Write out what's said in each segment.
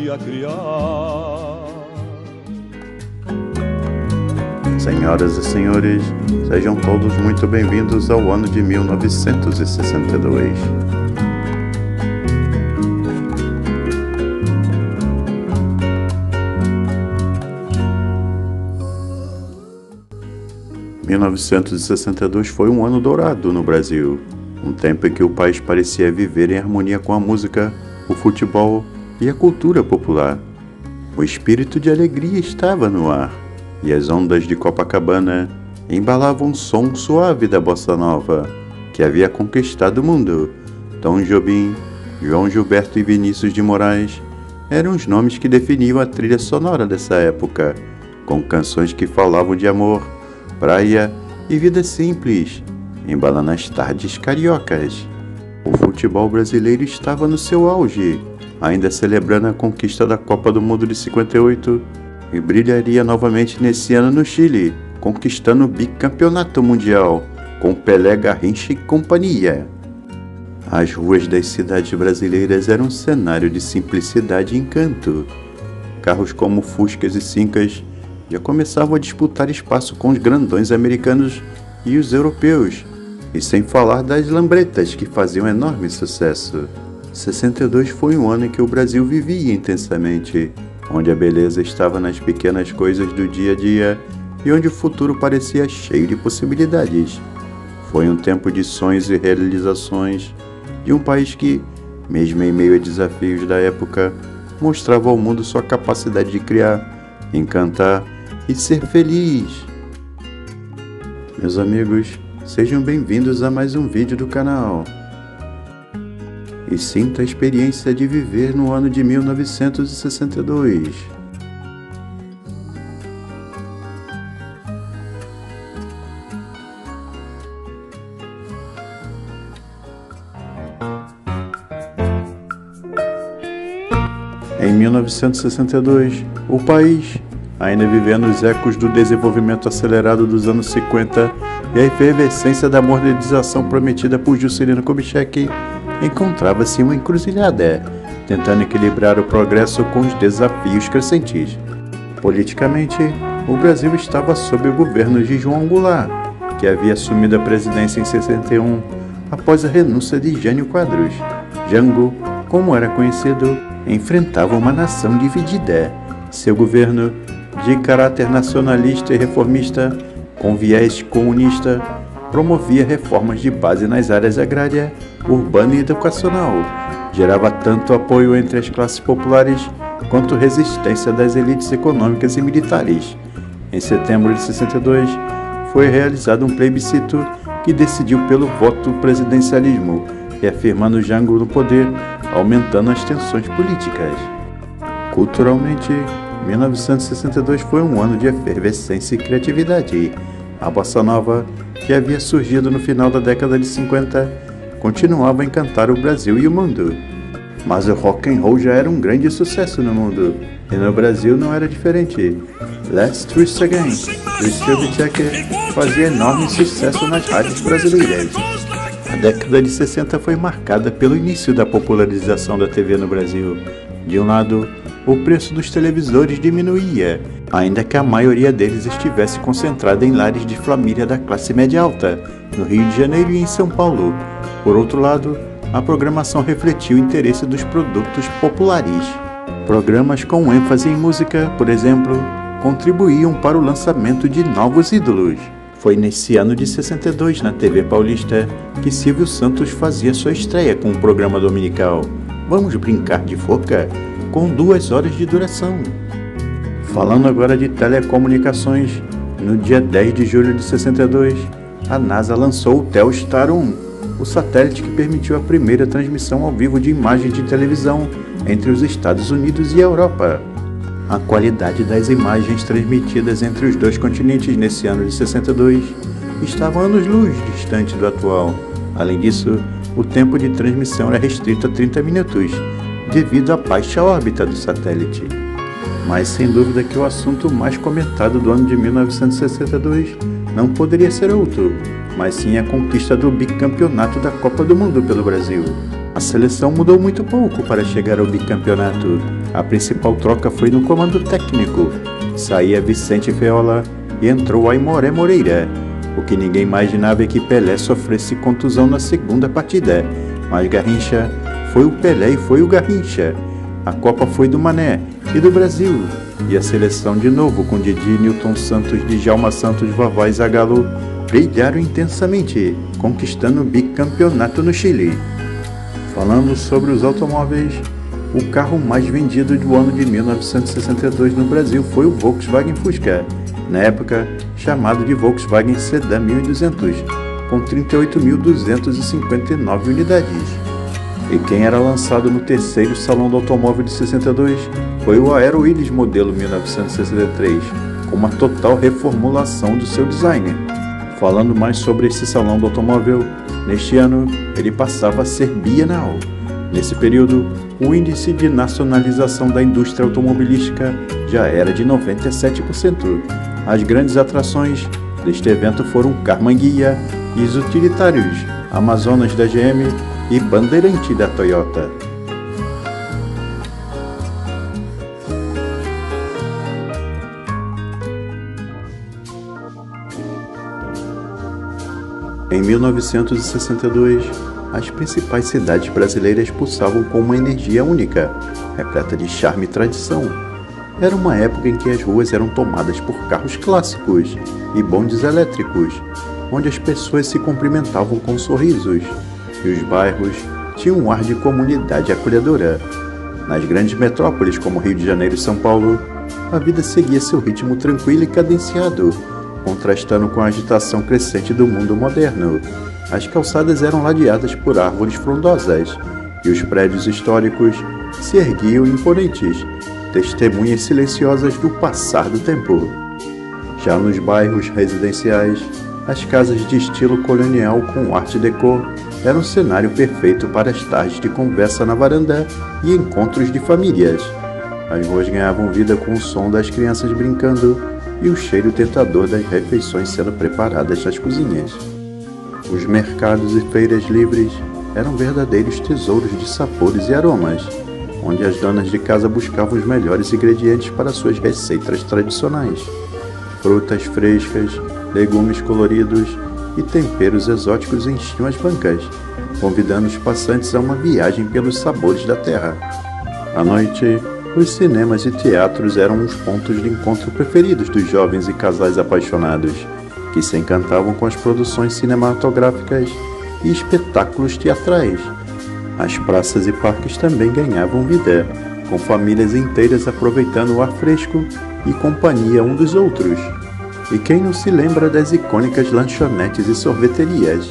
sabia criar. Senhoras e senhores, sejam todos muito bem-vindos ao ano de 1962. Em 1962 foi um ano dourado no Brasil, um tempo em que o país parecia viver em harmonia com a música, o futebol e a cultura popular. O espírito de alegria estava no ar, e as ondas de Copacabana embalavam o som suave da bossa nova, que havia conquistado o mundo. Tom Jobim, João Gilberto e Vinícius de Moraes eram os nomes que definiam a trilha sonora dessa época, com canções que falavam de amor, praia e vida simples, embalando as tardes cariocas. O futebol brasileiro estava no seu auge, ainda celebrando a conquista da Copa do Mundo de 58, e brilharia novamente nesse ano no Chile, conquistando o bicampeonato mundial, com Pelé, Garrincha e companhia. As ruas das cidades brasileiras eram um cenário de simplicidade e encanto. Carros como Fuscas e Sincas já começavam a disputar espaço com os grandões americanos e os europeus, e sem falar das lambretas que faziam enorme sucesso. 62 foi um ano em que o Brasil vivia intensamente, onde a beleza estava nas pequenas coisas do dia a dia e onde o futuro parecia cheio de possibilidades. Foi um tempo de sonhos e realizações, de um país que, mesmo em meio a desafios da época, mostrava ao mundo sua capacidade de criar, encantar e ser feliz. Meus amigos, sejam bem-vindos a mais um vídeo do canal. E sinta a experiência de viver no ano de 1962. Em 1962, o país, ainda vivendo os ecos do desenvolvimento acelerado dos anos 50 e a efervescência da modernização prometida por Juscelino Kubitschek, encontrava-se em uma encruzilhada, tentando equilibrar o progresso com os desafios crescentes. Politicamente, o Brasil estava sob o governo de João Goulart, que havia assumido a presidência em 61, após a renúncia de Jânio Quadros. Jango, como era conhecido, enfrentava uma nação dividida. Seu governo, de caráter nacionalista e reformista, com viés comunista, promovia reformas de base nas áreas agrária, urbana e educacional. Gerava tanto apoio entre as classes populares quanto resistência das elites econômicas e militares. Em setembro de 62, foi realizado um plebiscito que decidiu pelo voto presidencialismo, reafirmando Jango no poder, aumentando as tensões políticas. Culturalmente, 1962 foi um ano de efervescência e criatividade. A bossa nova, que havia surgido no final da década de 50, continuava a encantar o Brasil e o mundo. Mas o rock and roll já era um grande sucesso no mundo, e no Brasil não era diferente. Let's Twist Again, do Steve Checker, fazia enorme sucesso nas rádios brasileiras. A década de 60 foi marcada pelo início da popularização da TV no Brasil. De um lado, o preço dos televisores diminuía, ainda que a maioria deles estivesse concentrada em lares de família da classe média alta, no Rio de Janeiro e em São Paulo. Por outro lado, a programação refletia o interesse dos produtos populares. Programas com ênfase em música, por exemplo, contribuíam para o lançamento de novos ídolos. Foi nesse ano de 62, na TV Paulista, que Silvio Santos fazia sua estreia com o programa dominical Vamos Brincar de Foca?, com 2 horas de duração. Falando agora de telecomunicações, no dia 10 de julho de 62, a NASA lançou o Telstar 1, o satélite que permitiu a primeira transmissão ao vivo de imagens de televisão entre os Estados Unidos e a Europa. A qualidade das imagens transmitidas entre os dois continentes nesse ano de 62 estava anos-luz distante do atual. Além disso, o tempo de transmissão era restrito a 30 minutos, devido à baixa órbita do satélite. Mas sem dúvida que o assunto mais comentado do ano de 1962 não poderia ser outro, mas sim a conquista do bicampeonato da Copa do Mundo pelo Brasil. A seleção mudou muito pouco para chegar ao bicampeonato. A principal troca foi no comando técnico. Saía Vicente Feola e entrou Aimoré Moreira. O que ninguém imaginava é que Pelé sofresse contusão na segunda partida. Mas Garrincha foi o Pelé e foi o Garrincha. A Copa foi do Mané e do Brasil. E a seleção de novo com Didi, Nilton Santos, Djalma Santos, Vavá e Zagallo brilharam intensamente, conquistando o bicampeonato no Chile. Falando sobre os automóveis, o carro mais vendido do ano de 1962 no Brasil foi o Volkswagen Fusca, na época chamado de Volkswagen Sedan 1200, com 38.259 unidades. E quem era lançado no terceiro Salão do Automóvel de 62 foi o Aero Willys modelo 1963, com uma total reformulação do seu design. Falando mais sobre esse Salão do Automóvel, neste ano ele passava a ser bienal. Nesse período, o índice de nacionalização da indústria automobilística já era de 97%. As grandes atrações deste evento foram Carmanguia e os utilitários Amazonas da GM e Bandeirante da Toyota. Em 1962, as principais cidades brasileiras pulsavam com uma energia única, repleta de charme e tradição. Era uma época em que as ruas eram tomadas por carros clássicos e bondes elétricos, onde as pessoas se cumprimentavam com sorrisos, e os bairros tinham um ar de comunidade acolhedora. Nas grandes metrópoles como Rio de Janeiro e São Paulo, a vida seguia seu ritmo tranquilo e cadenciado, contrastando com a agitação crescente do mundo moderno. As calçadas eram ladeadas por árvores frondosas, e os prédios históricos se erguiam imponentes, testemunhas silenciosas do passar do tempo. Já nos bairros residenciais, as casas de estilo colonial com art déco eram um cenário perfeito para as tardes de conversa na varanda e encontros de famílias. As ruas ganhavam vida com o som das crianças brincando e o cheiro tentador das refeições sendo preparadas nas cozinhas. Os mercados e feiras livres eram verdadeiros tesouros de sabores e aromas, onde as donas de casa buscavam os melhores ingredientes para suas receitas tradicionais. Frutas frescas, legumes coloridos e temperos exóticos enchiam as bancas, convidando os passantes a uma viagem pelos sabores da terra. À noite, os cinemas e teatros eram os pontos de encontro preferidos dos jovens e casais apaixonados, que se encantavam com as produções cinematográficas e espetáculos teatrais. As praças e parques também ganhavam vida, com famílias inteiras aproveitando o ar fresco e companhia um dos outros. E quem não se lembra das icônicas lanchonetes e sorveterias,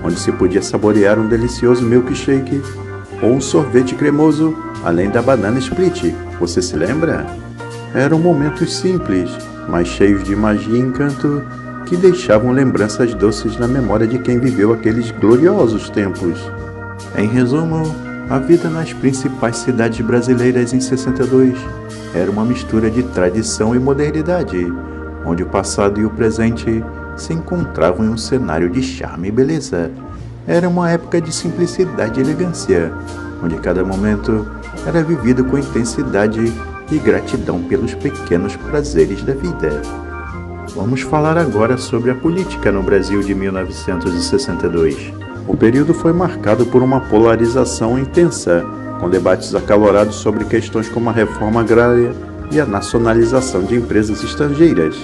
onde se podia saborear um delicioso milkshake ou um sorvete cremoso, além da banana split, você se lembra? Eram momentos simples, mas cheios de magia e encanto, que deixavam lembranças doces na memória de quem viveu aqueles gloriosos tempos. Em resumo, a vida nas principais cidades brasileiras em 62 era uma mistura de tradição e modernidade, onde o passado e o presente se encontravam em um cenário de charme e beleza. Era uma época de simplicidade e elegância, onde cada momento era vivido com intensidade e gratidão pelos pequenos prazeres da vida. Vamos falar agora sobre a política no Brasil de 1962. O período foi marcado por uma polarização intensa, com debates acalorados sobre questões como a reforma agrária e a nacionalização de empresas estrangeiras.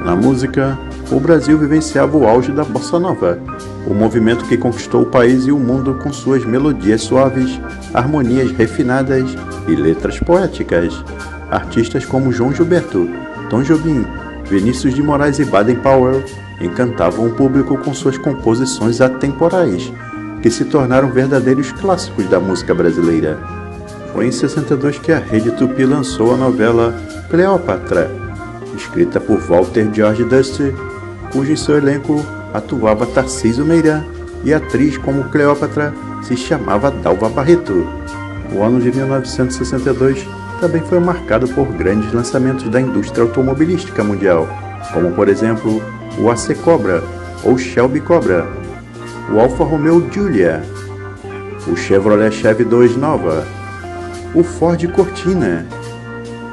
Na música, o Brasil vivenciava o auge da Bossa Nova, o movimento que conquistou o país e o mundo com suas melodias suaves, harmonias refinadas e letras poéticas. Artistas como João Gilberto, Tom Jobim, Vinícius de Moraes e Baden Powell encantavam o público com suas composições atemporais, que se tornaram verdadeiros clássicos da música brasileira. Foi em 62 que a Rede Tupi lançou a novela Cleópatra, escrita por Walter George Dusty, cujo em seu elenco atuava Tarcísio Meira e a atriz como Cleópatra se chamava Dalva Barreto. O ano de 1962 também foi marcado por grandes lançamentos da indústria automobilística mundial, como por exemplo o AC Cobra ou Shelby Cobra, o Alfa Romeo Giulia, o Chevrolet Chevy 2 Nova, o Ford Cortina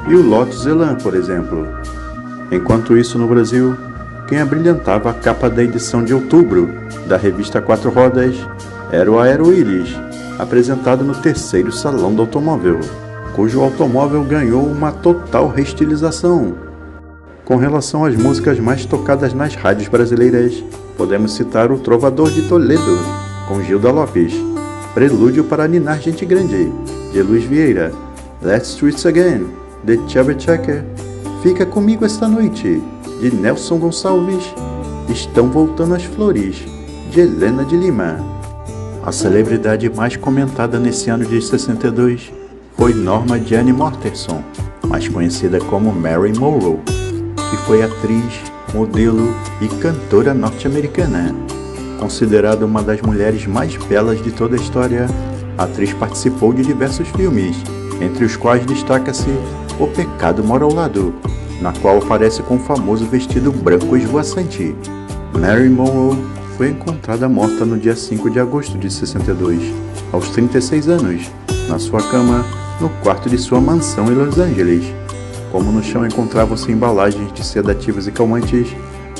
e o Lotus Elan, por exemplo. Enquanto isso, no Brasil, quem abrilhantava a capa da edição de outubro da revista Quatro Rodas era o Aero Willis, apresentado no terceiro Salão do Automóvel, cujo automóvel ganhou uma total reestilização. Com relação às músicas mais tocadas nas rádios brasileiras, podemos citar o Trovador de Toledo, com Gilda Lopes, Prelúdio para Ninar Gente Grande, de Luiz Vieira, Let's Do It Again, de Chubby Checker, Fica Comigo Esta Noite, de Nelson Gonçalves, Estão Voltando as Flores, de Helena de Lima. A celebridade mais comentada nesse ano de 62 foi Norma Jeanne Mortenson, mais conhecida como Mary Monroe, que foi atriz, modelo e cantora norte-americana. Considerada uma das mulheres mais belas de toda a história, a atriz participou de diversos filmes, entre os quais destaca-se O Pecado Mora ao Lado, na qual aparece com o famoso vestido branco esvoaçante. Mary Monroe foi encontrada morta no dia 5 de agosto de 62, aos 36 anos, na sua cama, no quarto de sua mansão em Los Angeles. Como no chão encontravam-se embalagens de sedativos e calmantes,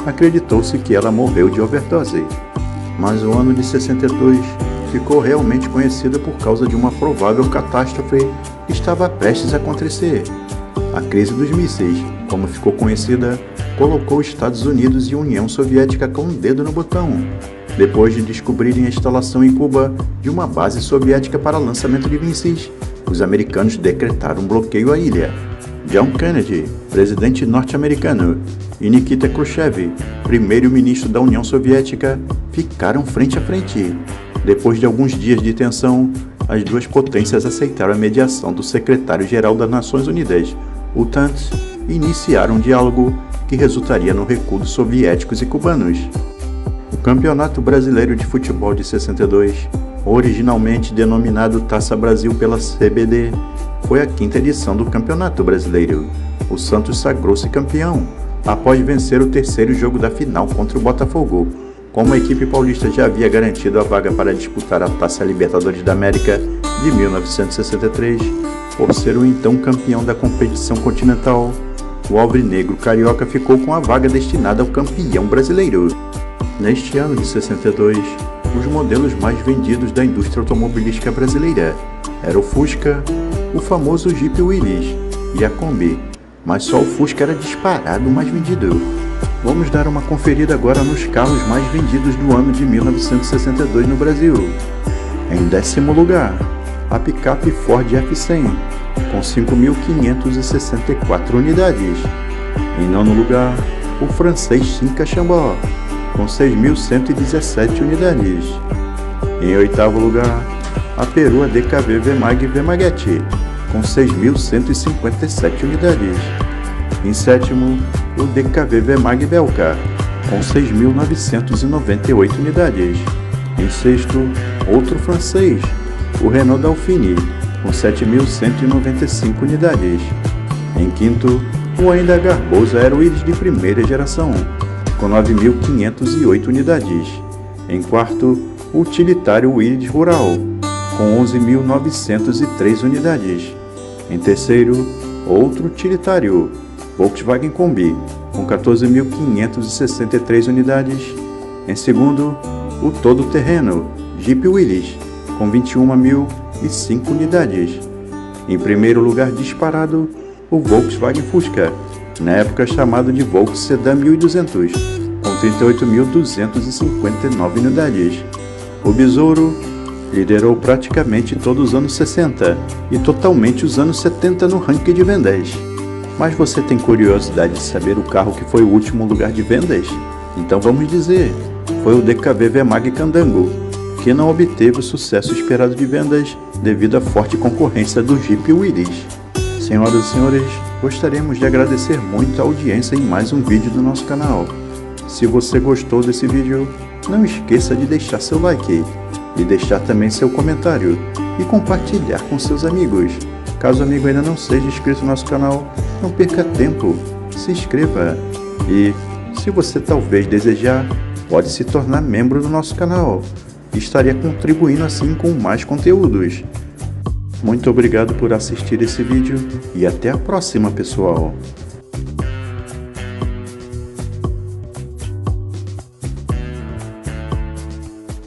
acreditou-se que ela morreu de overdose. Mas o ano de 62 ficou realmente conhecido por causa de uma provável catástrofe que estava prestes a acontecer. A crise dos mísseis, como ficou conhecida, colocou os Estados Unidos e a União Soviética com um dedo no botão, depois de descobrirem a instalação em Cuba de uma base soviética para lançamento de mísseis. Os americanos decretaram um bloqueio à ilha. John Kennedy, presidente norte-americano, e Nikita Khrushchev, primeiro-ministro da União Soviética, ficaram frente a frente. Depois de alguns dias de tensão, as duas potências aceitaram a mediação do secretário-geral das Nações Unidas, o UNTAD, e iniciaram um diálogo que resultaria no recuo dos soviéticos e cubanos. O Campeonato Brasileiro de Futebol de 62, originalmente denominado Taça Brasil pela CBD, foi a quinta edição do Campeonato Brasileiro. O Santos sagrou-se campeão, após vencer o terceiro jogo da final contra o Botafogo. Como a equipe paulista já havia garantido a vaga para disputar a Taça Libertadores da América de 1963, por ser o então campeão da competição continental, o alvinegro carioca ficou com a vaga destinada ao campeão brasileiro. Neste ano de 62, os modelos mais vendidos da indústria automobilística brasileira eram o Fusca, o famoso Jeep Willys e a Kombi, mas só o Fusca era disparado o mais vendido. Vamos dar uma conferida agora nos carros mais vendidos do ano de 1962 no Brasil. Em 10º lugar, a picape Ford F100, com 5.564 unidades. Em 9º lugar, o francês Simca Chambord, com 6.117 unidades. Em 8º lugar, a perua DKV Vemag Vemaguete, com 6.157 unidades. Em 7º, o DKV Vemag Belka, com 6.998 unidades. Em 6º, outro francês, o Renault Dauphine, com 7.195 unidades. Em 5º, o ainda garboso Aero Willis de primeira geração, com 9.508 unidades. Em 4º, o utilitário Willys Rural, com 11.903 unidades. Em 3º, outro utilitário, Volkswagen Kombi, com 14.563 unidades. Em 2º, o todo-terreno, Jeep Willys, com 21.005 unidades. Em primeiro lugar disparado, o Volkswagen Fusca, na época chamado de Volks Sedan 1200, com 38.259 unidades. O Besouro liderou praticamente todos os anos 60 e totalmente os anos 70 no ranking de vendas. Mas você tem curiosidade de saber o carro que foi o último lugar de vendas? Então vamos dizer, foi o DKV Vemag Candango, que não obteve o sucesso esperado de vendas devido à forte concorrência do Jeep Willys. Senhoras e senhores, gostaríamos de agradecer muito a audiência em mais um vídeo do nosso canal. Se você gostou desse vídeo, não esqueça de deixar seu like e deixar também seu comentário e compartilhar com seus amigos. Caso o amigo ainda não seja inscrito no nosso canal, não perca tempo, se inscreva e, se você talvez desejar, pode se tornar membro do nosso canal. e estaria contribuindo assim com mais conteúdos. Muito obrigado por assistir esse vídeo e até a próxima, pessoal!